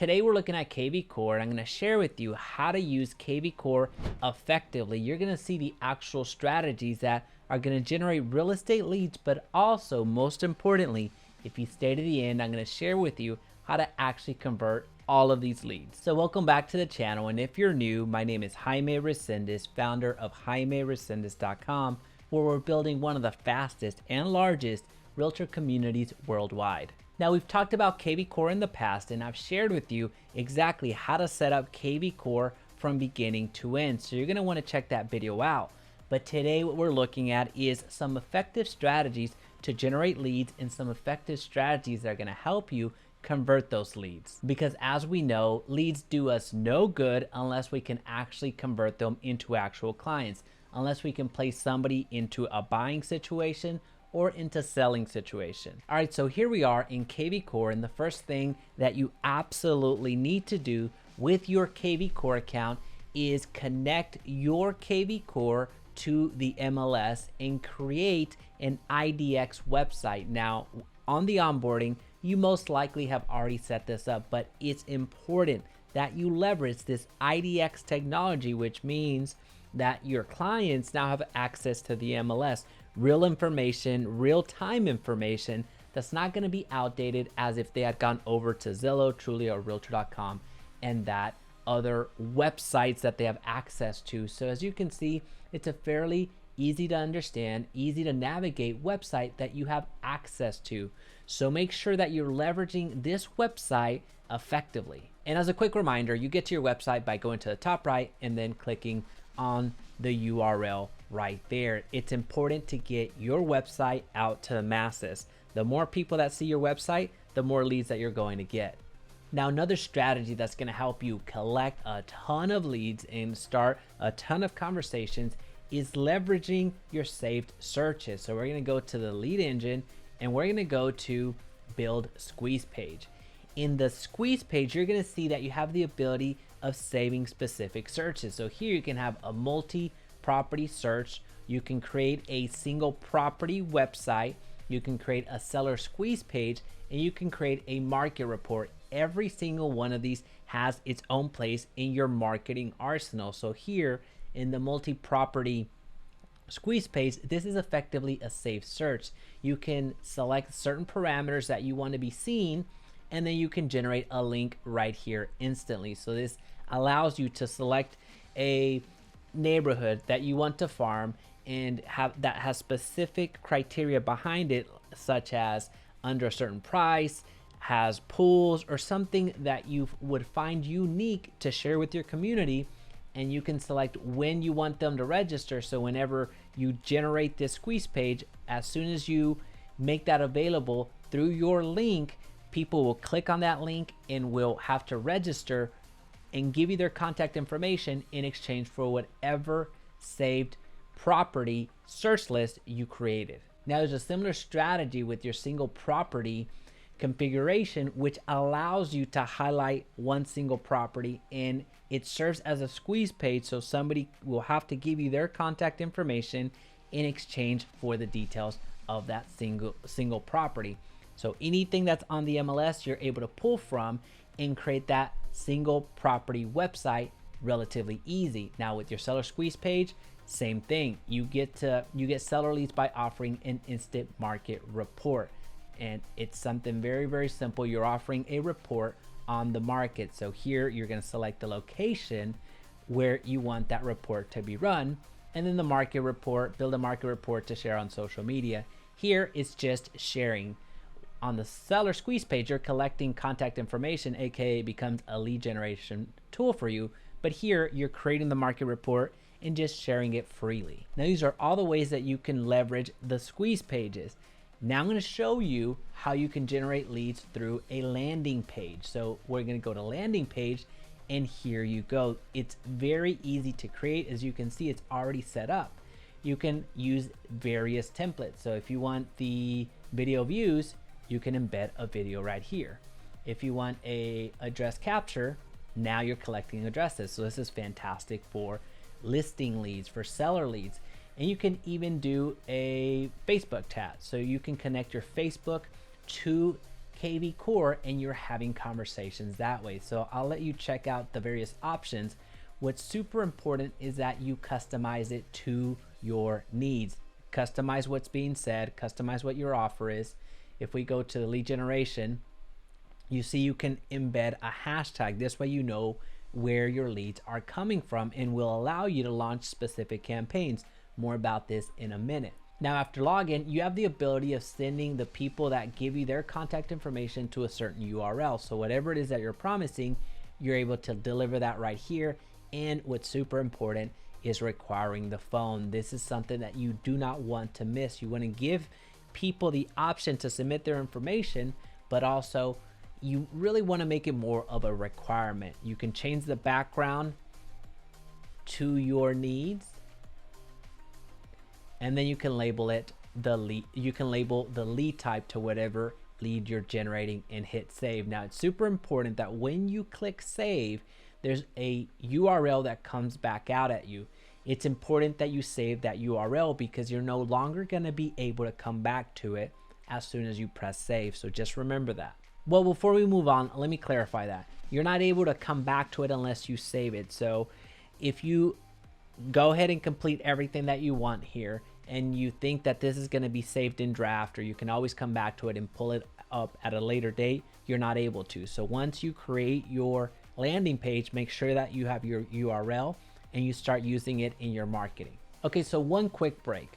Today we're looking at kvCORE, and I'm going to share with you how to use kvCORE effectively. You're going to see the actual strategies that are going to generate real estate leads, but also, most importantly, if you stay to the end, I'm going to share with you how to actually convert all of these leads. So welcome back to the channel, and if you're new, my name is Jaime Resendiz, founder of JaimeResendiz.com, where we're building one of the fastest and largest realtor communities worldwide. Now, we've talked about kvCORE in the past, and I've shared with you exactly how to set up kvCORE from beginning to end. So you're going to want to check that video out. But today what we're looking at is some effective strategies to generate leads and some effective strategies that are going to help you convert those leads. Because as we know, leads do us no good unless we can actually convert them into actual clients, unless we can place somebody into a buying situation or into selling situation. All right, so here we are in kvCORE, and the first thing that you absolutely need to do with your kvCORE account is connect your kvCORE to the MLS and create an IDX website. Now, on the onboarding, you most likely have already set this up, but it's important that you leverage this IDX technology, which means that your clients now have access to the MLS, real information, real-time information that's not going to be outdated as if they had gone over to Zillow, Trulia, or Realtor.com and that other websites that they have access to. So as you can see, it's a fairly easy to understand, easy to navigate website that you have access to. So make sure that you're leveraging this website effectively. And as a quick reminder, you get to your website by going to the top right and then clicking on the URL right there. It's important to get your website out to the masses. The more people that see your website, the more leads that you're going to get. Now, another strategy that's going to help you collect a ton of leads and start a ton of conversations is leveraging your saved searches. So we're going to go to the lead engine and we're going to go to build squeeze page. In the squeeze page, you're going to see that you have the ability of saving specific searches. So here you can have a multi-property search. You can create a single property website. You can create a seller squeeze page, and you can create a market report. Every single one of these has its own place in your marketing arsenal. So here in the multi-property squeeze page, this is effectively a saved search. You can select certain parameters that you want to be seen, and then you can generate a link right here instantly. So this allows you to select a neighborhood that you want to farm and have that has specific criteria behind it, such as under a certain price, has pools, or something that you would find unique to share with your community. And you can select when you want them to register. So whenever you generate this squeeze page, as soon as you make that available through your link, people will click on that link and will have to register and give you their contact information in exchange for whatever saved property search list you created. Now, there's a similar strategy with your single property configuration, which allows you to highlight one single property, and it serves as a squeeze page. So somebody will have to give you their contact information in exchange for the details of that single property. So anything that's on the MLS, you're able to pull from and create that single property website relatively easy. Now with your seller squeeze page, same thing. You get seller leads by offering an instant market report. And it's something very, very simple. You're offering a report on the market. So here you're going to select the location where you want that report to be run, and then the market report, build a market report to share on social media. Here it's just sharing. On the seller squeeze page, you're collecting contact information, aka becomes a lead generation tool for you. But here you're creating the market report and just sharing it freely. Now, these are all the ways that you can leverage the squeeze pages. Now I'm going to show you how you can generate leads through a landing page. So we're going to go to landing page, and here you go. It's very easy to create. As you can see, it's already set up. You can use various templates. So if you want the video views, you can embed a video right here. If you want a address capture, now you're collecting addresses. So this is fantastic for listing leads, for seller leads. And you can even do a Facebook tag. So you can connect your Facebook to kvCORE and you're having conversations that way. So I'll let you check out the various options. What's super important is that you customize it to your needs. Customize what's being said, customize what your offer is. If we go to the lead generation, you see you can embed a hashtag. This way you know where your leads are coming from and will allow you to launch specific campaigns. More about this in a minute. Now after login, you have the ability of sending the people that give you their contact information to a certain URL. So whatever it is that you're promising, you're able to deliver that right here. And what's super important is requiring the phone. This is something that you do not want to miss. You want to give people the option to submit their information, but also you really want to make it more of a requirement. You can change the background to your needs, and then you can label it the lead. You can label the lead type to whatever lead you're generating and hit save. Now it's super important that when you click save, there's a URL that comes back out at you. It's important that you save that URL because you're no longer going to be able to come back to it as soon as you press save. So just remember that. Well, before we move on, let me clarify that. You're not able to come back to it unless you save it. So if you go ahead and complete everything that you want here and you think that this is going to be saved in draft, or you can always come back to it and pull it up at a later date, you're not able to. So once you create your landing page, make sure that you have your URL and you start using it in your marketing. Okay, so one quick break.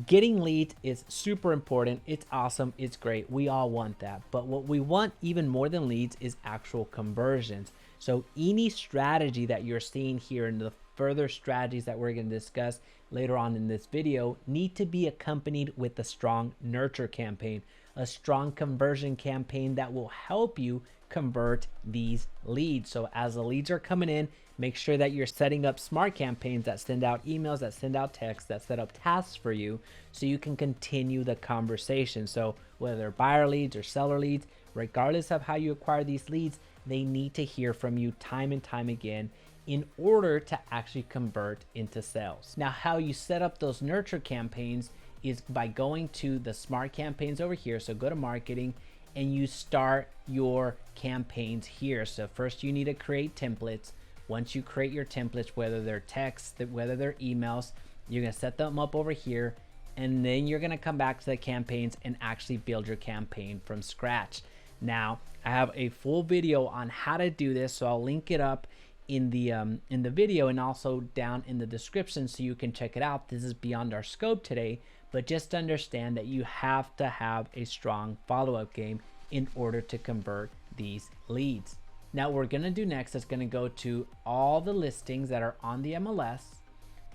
Getting leads is super important. It's awesome. It's great. We all want that. But what we want even more than leads is actual conversions. So any strategy that you're seeing here and the further strategies that we're going to discuss later on in this video need to be accompanied with a strong nurture campaign, a strong conversion campaign that will help you convert these leads. So as the leads are coming in, make sure that you're setting up smart campaigns that send out emails, that send out texts, that set up tasks for you so you can continue the conversation. So whether they're buyer leads or seller leads, regardless of how you acquire these leads, they need to hear from you time and time again in order to actually convert into sales. Now, how you set up those nurture campaigns is by going to the smart campaigns over here. So go to marketing and you start your campaigns here. So first you need to create templates. Once you create your templates, whether they're text, whether they're emails, you're gonna set them up over here, and then you're gonna come back to the campaigns and actually build your campaign from scratch. Now, I have a full video on how to do this, so I'll link it up in the video and also down in the description so you can check it out. This is beyond our scope today, but just understand that you have to have a strong follow-up game in order to convert these leads. Now what we're gonna do next is gonna go to all the listings that are on the MLS.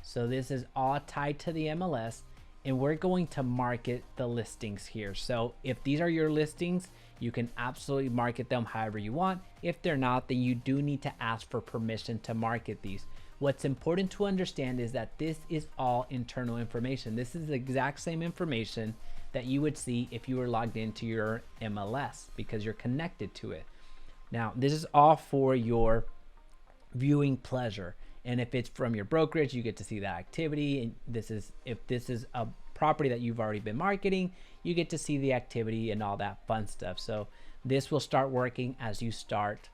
So this is all tied to the MLS, and we're going to market the listings here. So if these are your listings, you can absolutely market them however you want. If they're not, then you do need to ask for permission to market these. What's important to understand is that this is all internal information. This is the exact same information that you would see if you were logged into your MLS because you're connected to it. Now, this is all for your viewing pleasure. And if it's from your brokerage, you get to see that activity. And if this is a property that you've already been marketing, you get to see the activity and all that fun stuff. So this will start working as you start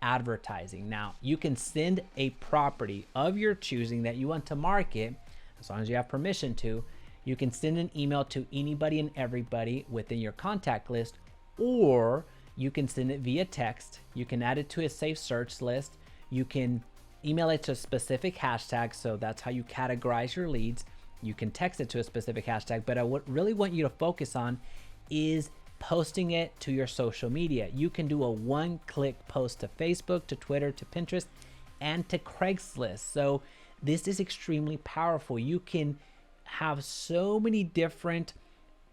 advertising. Now, you can send a property of your choosing that you want to market, as long as you have permission to. You can send an email to anybody and everybody within your contact list, or you can send it via text. You can add it to a safe search list. You can email it to a specific hashtag, so that's how you categorize your leads. You can text it to a specific hashtag, but I would really want you to focus on is posting it to your social media. You can do a one-click post to Facebook, to Twitter, to Pinterest, and to Craigslist. So this is extremely powerful. You can have so many different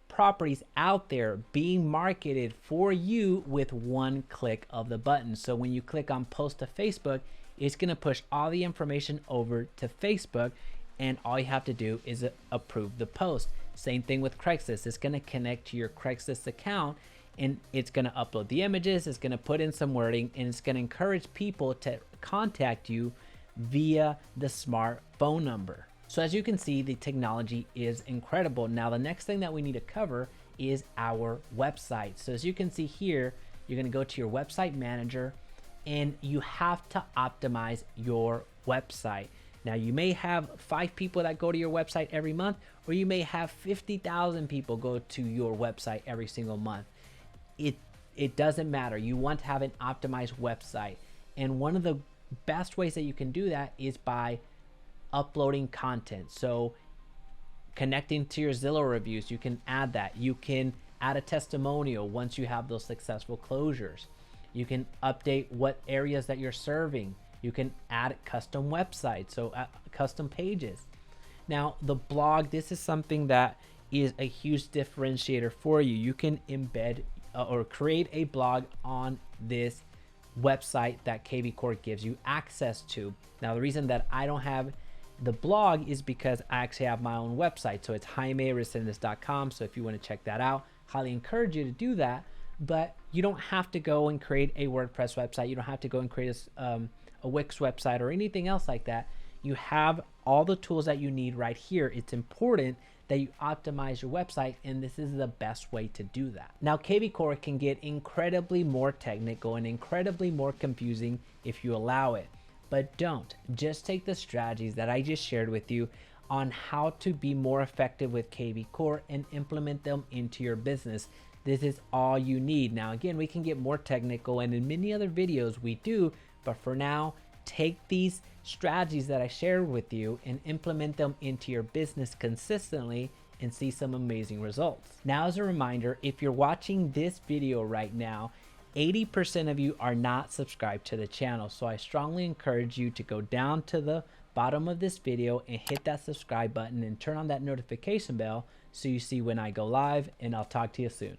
properties out there being marketed for you with one click of the button. So when you click on post to Facebook, it's going to push all the information over to Facebook, and all you have to do is approve the post. Same thing with Craigslist. It's going to connect to your Craigslist account, and it's going to upload the images, it's going to put in some wording, and it's going to encourage people to contact you via the smart phone number. So as you can see, the technology is incredible. Now, the next thing that we need to cover is our website. So as you can see here, you're going to go to your website manager and you have to optimize your website. Now you may have 5 people that go to your website every month, or you may have 50,000 people go to your website every single month. It doesn't matter. You want to have an optimized website. And one of the best ways that you can do that is by uploading content. So connecting to your Zillow reviews, you can add that. You can add a testimonial once you have those successful closures. You can update what areas that you're serving. You can add custom websites, so custom pages. Now the blog, this is something that is a huge differentiator for you. You can embed or create a blog on this website that kvCORE gives you access to. Now the reason that I don't have the blog is because I actually have my own website. So it's Resendiz.com. So if you want to check that out, highly encourage you to do that. But you don't have to go and create a WordPress website. You don't have to go and create a Wix website or anything else like that. You have all the tools that you need right here. It's important that you optimize your website, and this is the best way to do that. Now kvCORE can get incredibly more technical and incredibly more confusing if you allow it, but don't. Just take the strategies that I just shared with you on how to be more effective with kvCORE and implement them into your business. This is all you need. Now again, we can get more technical, and in many other videos we do, but for now, take these strategies that I shared with you and implement them into your business consistently and see some amazing results. Now, as a reminder, if you're watching this video right now, 80% of you are not subscribed to the channel. So I strongly encourage you to go down to the bottom of this video and hit that subscribe button and turn on that notification bell so you see when I go live, and I'll talk to you soon.